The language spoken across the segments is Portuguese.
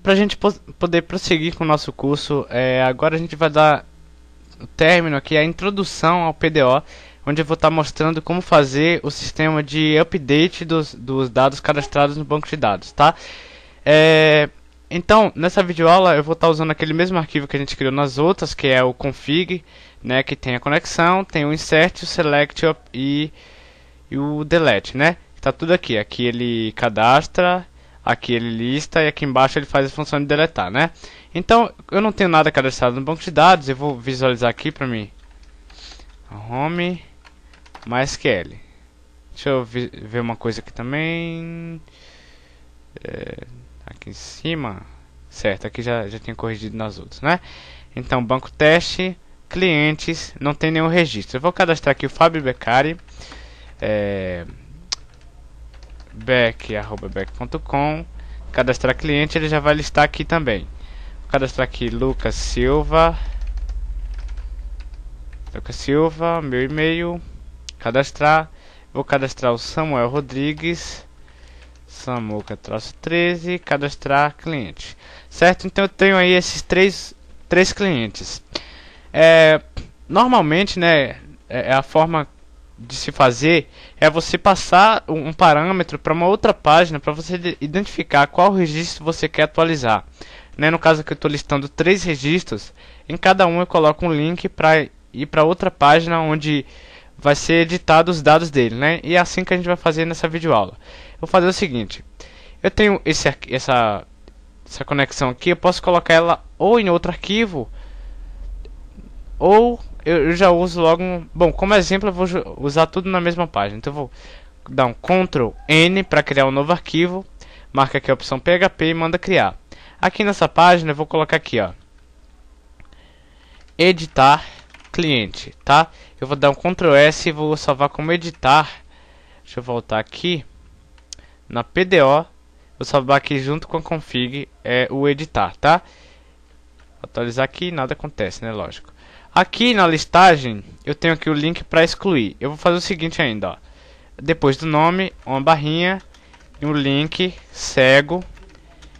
Para a gente poder prosseguir com o nosso curso, agora a gente vai dar o término aqui, a introdução ao PDO, onde eu vou estar mostrando como fazer o sistema de update dos dados cadastrados no banco de dados, tá? Então, nessa videoaula eu vou estar usando aquele mesmo arquivo que a gente criou nas outras, que é o config, né, que tem a conexão, tem o insert, o select e o delete, né? Tá tudo aqui. Aqui ele cadastra, aqui ele lista e aqui embaixo ele faz a função de deletar, né? Então, eu não tenho nada cadastrado no banco de dados, eu vou visualizar aqui para mim. Home, MySQL. Deixa eu ver uma coisa aqui também. Aqui em cima. Certo, aqui já tinha corrigido nas outras, né? Então, banco teste, clientes, não tem nenhum registro. Eu vou cadastrar aqui o Fábio Beccari. Beck@beck.com. Cadastrar cliente, ele já vai listar aqui também. Vou cadastrar aqui Lucas Silva, meu e-mail, cadastrar. Vou cadastrar o Samuel Rodrigues, Samuca-13, cadastrar cliente, certo? Então eu tenho aí esses três clientes. Normalmente, né, a forma de se fazer é você passar um parâmetro para uma outra página para você identificar qual registro você quer atualizar, né? No caso aqui eu estou listando 3 registros, em cada um eu coloco um link para ir para outra página onde vai ser editado os dados dele, né? E é assim que a gente vai fazer nessa videoaula. Eu vou fazer o seguinte: eu tenho essa conexão aqui, eu posso colocar ela ou em outro arquivo, ou eu já uso logo bom, como exemplo eu vou usar tudo na mesma página. Então eu vou dar um Ctrl N para criar um novo arquivo, marca aqui a opção PHP e manda criar. Aqui nessa página eu vou colocar aqui, ó, editar cliente, tá? Eu vou dar um Ctrl S e vou salvar como editar. Deixa eu voltar aqui na PDO, vou salvar aqui junto com a config o editar, tá? Atualizar aqui, nada acontece, né? Lógico. Aqui na listagem eu tenho aqui o link para excluir. Eu vou fazer o seguinte ainda, ó. Depois do nome, uma barrinha e um link cego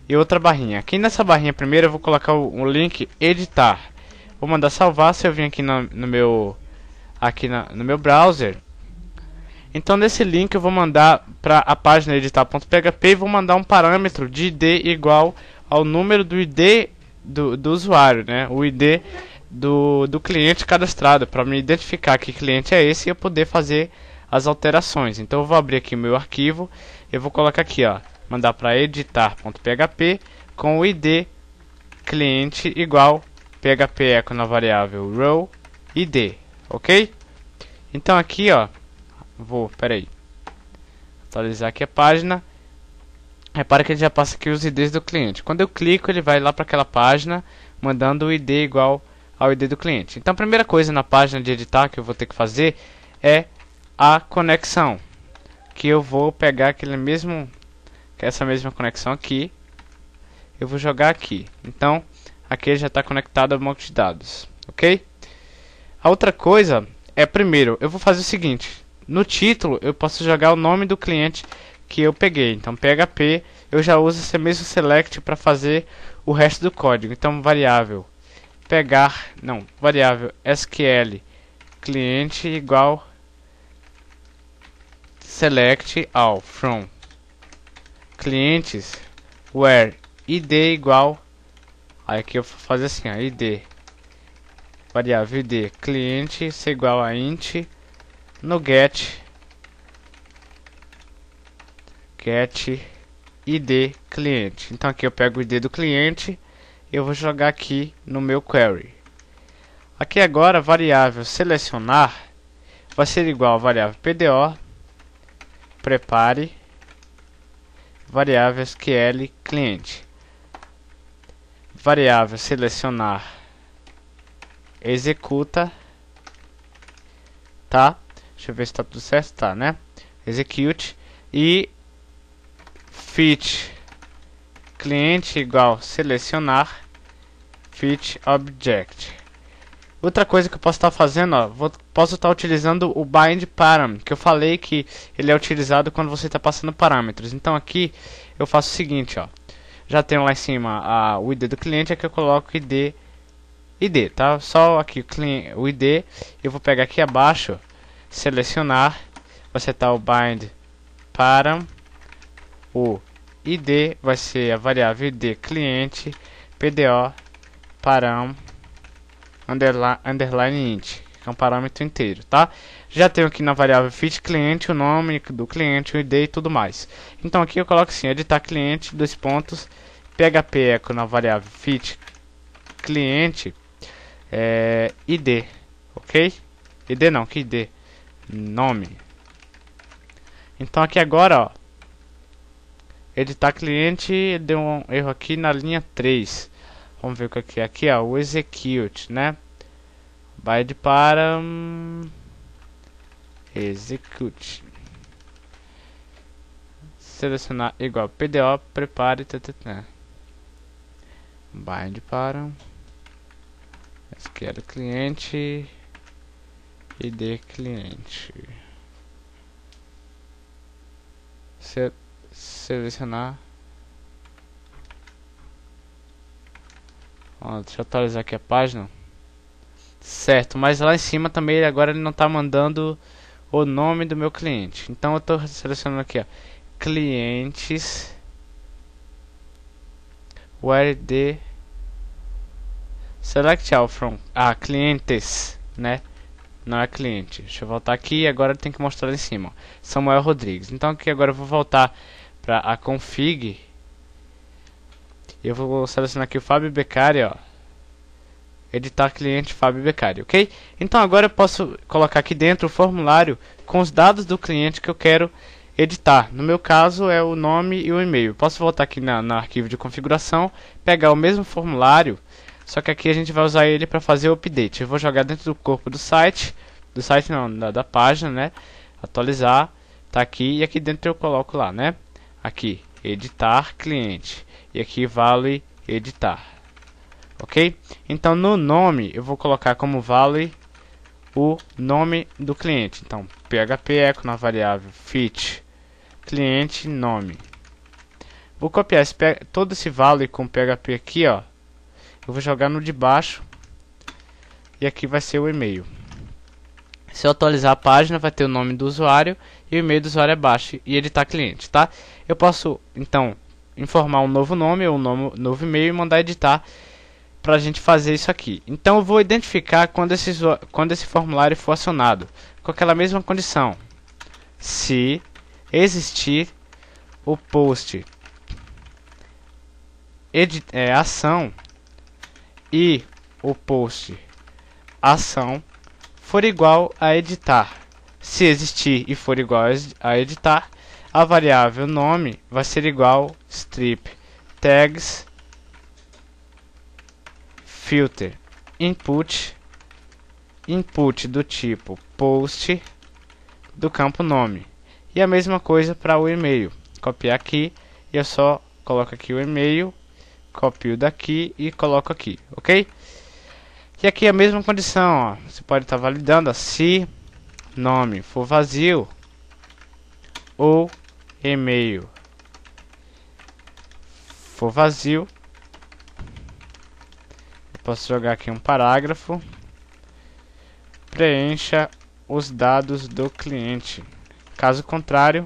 e outra barrinha. Aqui nessa barrinha primeiro eu vou colocar o link editar. Vou mandar salvar. Se eu vim aqui no meu browser, então nesse link eu vou mandar para a página editar.php e vou mandar um parâmetro de id igual ao número do id do usuário, né? O id do cliente cadastrado, para me identificar que cliente é esse e eu poder fazer as alterações. Então eu vou abrir aqui o meu arquivo, eu vou colocar aqui, ó, mandar para editar.php com o id cliente igual php echo na variável row id, ok? Então aqui, ó, atualizar aqui a página. Repara que ele já passa aqui os IDs do cliente. Quando eu clico, ele vai lá para aquela página mandando o ID igual ao ID do cliente. Então a primeira coisa na página de editar que eu vou ter que fazer é a conexão, que eu vou pegar essa mesma conexão aqui, eu vou jogar aqui. Então aqui já está conectado ao banco de dados, ok? A outra coisa é, primeiro eu vou fazer o seguinte: no título eu posso jogar o nome do cliente que eu peguei. Então PHP eu já uso esse mesmo select para fazer o resto do código. Então variável SQL cliente igual select all from clientes where id igual, aí aqui eu vou fazer assim, ó, id variável id cliente isso é igual a int no get id cliente. Então aqui eu pego o id do cliente e eu vou jogar aqui no meu query. Aqui agora variável selecionar vai ser igual a variável PDO prepare variável SQL cliente. Variável selecionar executa, tá? Deixa eu ver se está tudo certo, tá, né? Execute e fit cliente igual selecionar fit object. Outra coisa que eu posso estar fazendo, ó, posso estar utilizando o bind param, que eu falei que ele é utilizado quando você está passando parâmetros. Então aqui eu faço o seguinte, ó, Já tenho lá em cima o ID do cliente, aqui eu coloco ID, tá? Só aqui o ID, eu vou pegar aqui abaixo, selecionar, vai setar o bind param, o ID vai ser a variável ID cliente, PDO param underline int, que é um parâmetro inteiro, tá? Já tenho aqui na variável fit cliente o nome do cliente, o ID e tudo mais. Então aqui eu coloco assim, editar cliente, dois pontos, PHP echo na variável fit cliente, ID, ok? ID não, que ID? Nome. Então aqui agora, ó, editar cliente, deu um erro aqui na linha 3. Vamos ver o que é aqui, ó, o execute, né? Bind para execute. Selecionar igual PDO, prepare, bind para SQL cliente, ID cliente. Selecionar. Ó, deixa eu atualizar aqui a página. Certo, mas lá em cima também agora ele não está mandando o nome do meu cliente. Então eu estou selecionando aqui, ó, clientes where the select all from clientes, né? Não é cliente. Deixa eu voltar aqui e agora tem que mostrar lá em cima, ó, Samuel Rodrigues. Então aqui agora eu vou voltar para a config. Eu vou selecionar aqui o Fábio Beccari, ó, editar cliente Fábio Beccari, ok? Então agora eu posso colocar aqui dentro o formulário com os dados do cliente que eu quero editar. No meu caso é o nome e o e-mail. Posso voltar aqui no arquivo de configuração, pegar o mesmo formulário, só que aqui a gente vai usar ele para fazer o update. Eu vou jogar dentro do corpo do site não, da página, né? Atualizar, tá aqui, e aqui dentro eu coloco lá, né? Aqui, editar cliente, e aqui vale editar, ok? Então no nome eu vou colocar como vale o nome do cliente. Então PHP echo na variável fit cliente nome. Vou copiar todo esse vale com PHP aqui, ó. Eu vou jogar no de baixo e aqui vai ser o e-mail. Se eu atualizar a página, vai ter o nome do usuário e o e-mail do usuário abaixo e editar cliente, tá? Eu posso então informar um novo nome ou um novo e-mail e mandar editar para a gente fazer isso aqui. Então eu vou identificar quando esse formulário for acionado com aquela mesma condição: se existir o post ação e o post ação for igual a editar. Se existir e for igual a editar, a variável nome vai ser igual strip tags filter input do tipo post do campo nome. E a mesma coisa para o e-mail. Copiar aqui e eu só coloco aqui o e-mail, copio daqui e coloco aqui, ok? E aqui a mesma condição, ó. Você pode estar validando, ó, se nome for vazio ou e-mail for vazio. Eu posso jogar aqui um parágrafo: preencha os dados do cliente. Caso contrário,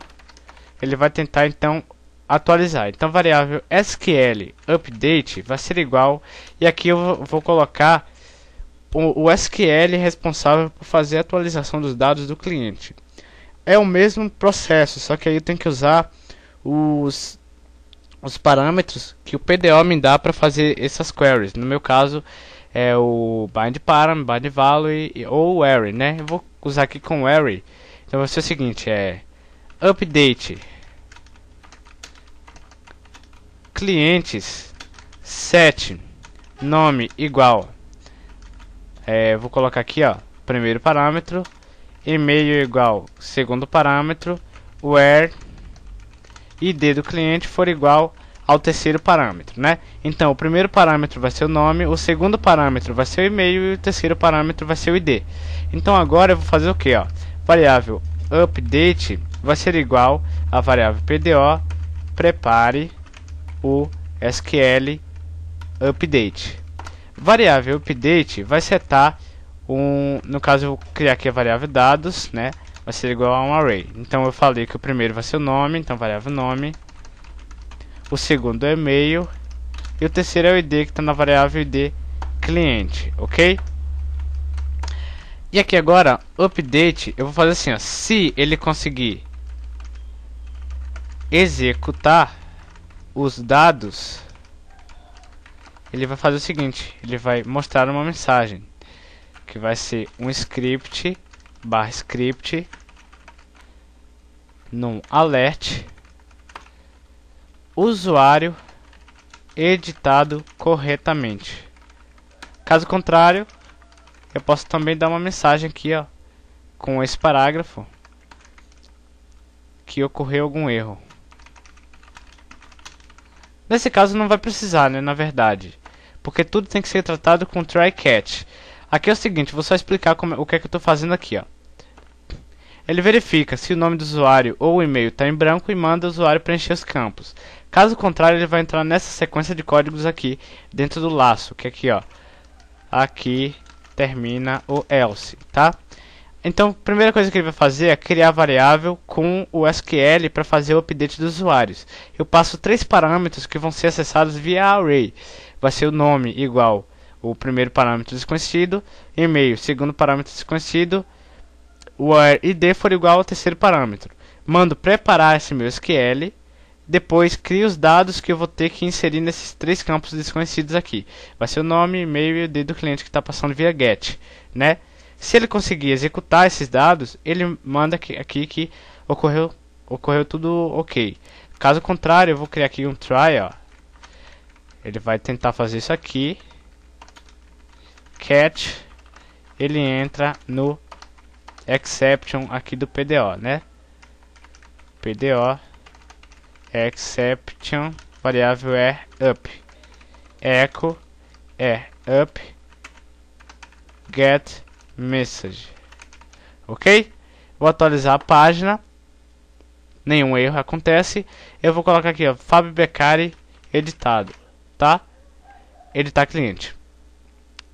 ele vai tentar então atualizar. Então variável SQL update vai ser igual, e aqui eu vou colocar o SQL responsável por fazer a atualização dos dados do cliente. É o mesmo processo, só que aí eu tenho que usar os parâmetros que o PDO me dá para fazer essas queries. No meu caso é o bind param, bind value ou array, né? Eu vou usar aqui com array. Então vai ser o seguinte, update clientes set nome igual, vou colocar aqui, ó, primeiro parâmetro, e-mail igual segundo parâmetro, where ID do cliente for igual ao terceiro parâmetro, né? Então o primeiro parâmetro vai ser o nome, o segundo parâmetro vai ser o e-mail e o terceiro parâmetro vai ser o ID. Então agora eu vou fazer o que, ó? Variável update vai ser igual a variável PDO prepare o SQL update. Variável update vai setar no caso eu vou criar aqui a variável dados, né? Vai ser igual a um array. Então eu falei que o primeiro vai ser o nome, então variável nome. O segundo é e-mail e o terceiro é o ID que está na variável ID cliente, ok? E aqui agora, update, eu vou fazer assim, ó, se ele conseguir executar os dados, ele vai fazer o seguinte, ele vai mostrar uma mensagem, que vai ser um script, /script, num alert, usuário editado corretamente. Caso contrário, eu posso também dar uma mensagem aqui, ó, com esse parágrafo, que ocorreu algum erro. Nesse caso não vai precisar, né, na verdade, porque tudo tem que ser tratado com try catch. Aqui é o seguinte, vou só explicar o que é que eu estou fazendo aqui, ó. Ele verifica se o nome do usuário ou o e-mail está em branco e manda o usuário preencher os campos. Caso contrário, ele vai entrar nessa sequência de códigos aqui, dentro do laço, que é aqui, ó. Aqui termina o else, tá? Então, a primeira coisa que ele vai fazer é criar a variável com o SQL para fazer o update dos usuários. Eu passo 3 parâmetros que vão ser acessados via array. Vai ser o nome igual o primeiro parâmetro desconhecido, e-mail segundo parâmetro desconhecido, o ID for igual ao terceiro parâmetro. Mando preparar esse meu SQL, depois crio os dados que eu vou ter que inserir nesses 3 campos desconhecidos aqui. Vai ser o nome, e-mail e o ID do cliente que está passando via GET, né? Se ele conseguir executar esses dados, ele manda aqui que ocorreu tudo ok. Caso contrário, eu vou criar aqui um try, ó. Ele vai tentar fazer isso aqui. Catch, ele entra no exception aqui do PDO, né? PDO exception, variável é up, echo é up, get message, ok? Vou atualizar a página, nenhum erro acontece. Eu vou colocar aqui, ó, Fábio Beccari editado, tá? Editar cliente,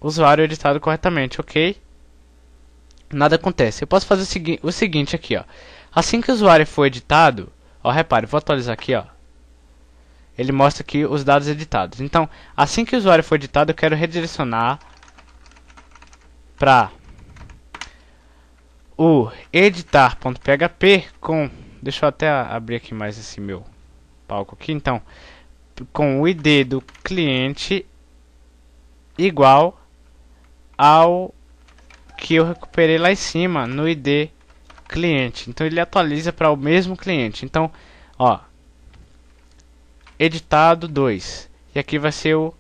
usuário editado corretamente, ok? Nada acontece. Eu posso fazer o seguinte aqui, ó. Assim que o usuário for editado, ó, repare, vou atualizar aqui, ó. Ele mostra aqui os dados editados. Então, assim que o usuário for editado, eu quero redirecionar para o editar.php com... Deixa eu até abrir aqui mais esse meu palco aqui. Então, com o ID do cliente igual ao que eu recuperei lá em cima no ID cliente. Então ele atualiza para o mesmo cliente. Então, ó, editado 2 e aqui vai ser o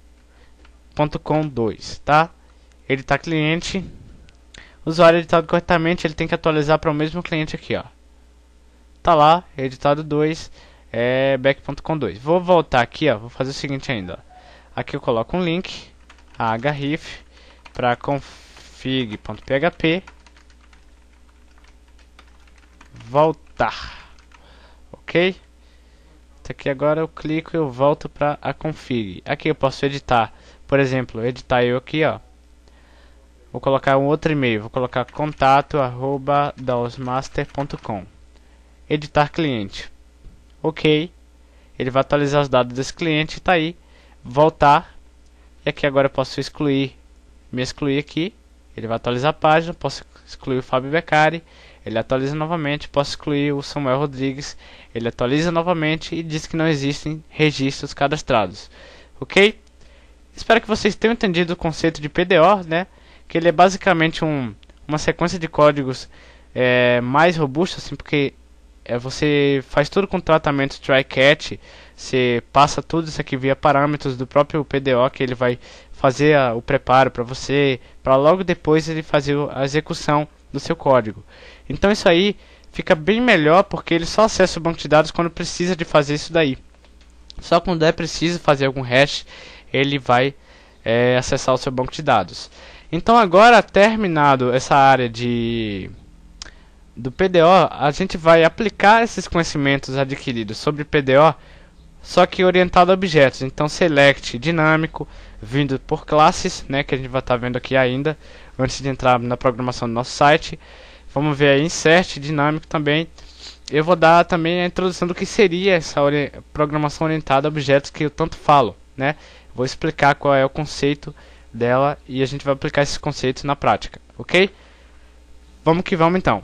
.com 2, tá? Editar cliente, usuário editado corretamente, ele tem que atualizar para o mesmo cliente aqui, ó. Tá lá, editado 2 é back.com 2. Vou voltar aqui, ó, vou fazer o seguinte ainda, ó. Aqui eu coloco um link a href para config.php, voltar, ok? Isso aqui agora eu clico e eu volto para a config. Aqui eu posso editar, por exemplo, editar eu aqui, ó. Vou colocar um outro e-mail, vou colocar contato@daosmaster.com. Editar cliente, ok? Ele vai atualizar os dados desse cliente, tá aí. Voltar, e aqui agora eu posso me excluir aqui. Ele vai atualizar a página, posso excluir o Fábio Beccari, ele atualiza novamente, posso excluir o Samuel Rodrigues, ele atualiza novamente e diz que não existem registros cadastrados, ok? Espero que vocês tenham entendido o conceito de PDO, né? Que ele é basicamente uma sequência de códigos mais robusta, assim, porque você faz tudo com tratamento try-catch, você passa tudo isso aqui via parâmetros do próprio PDO, que ele vai fazer o preparo para você, para logo depois ele fazer a execução do seu código. Então isso aí fica bem melhor, porque ele só acessa o banco de dados quando precisa de fazer isso daí. Só quando é preciso fazer algum hash, ele vai acessar o seu banco de dados. Então agora, terminado essa área do PDO, a gente vai aplicar esses conhecimentos adquiridos sobre PDO só que orientado a objetos. Então select dinâmico, vindo por classes, né, que a gente vai estar vendo aqui ainda, antes de entrar na programação do nosso site. Vamos ver aí insert dinâmico também. Eu vou dar também a introdução do que seria essa programação orientada a objetos que eu tanto falo, né? Vou explicar qual é o conceito dela e a gente vai aplicar esses conceitos na prática, ok? Vamos que vamos então.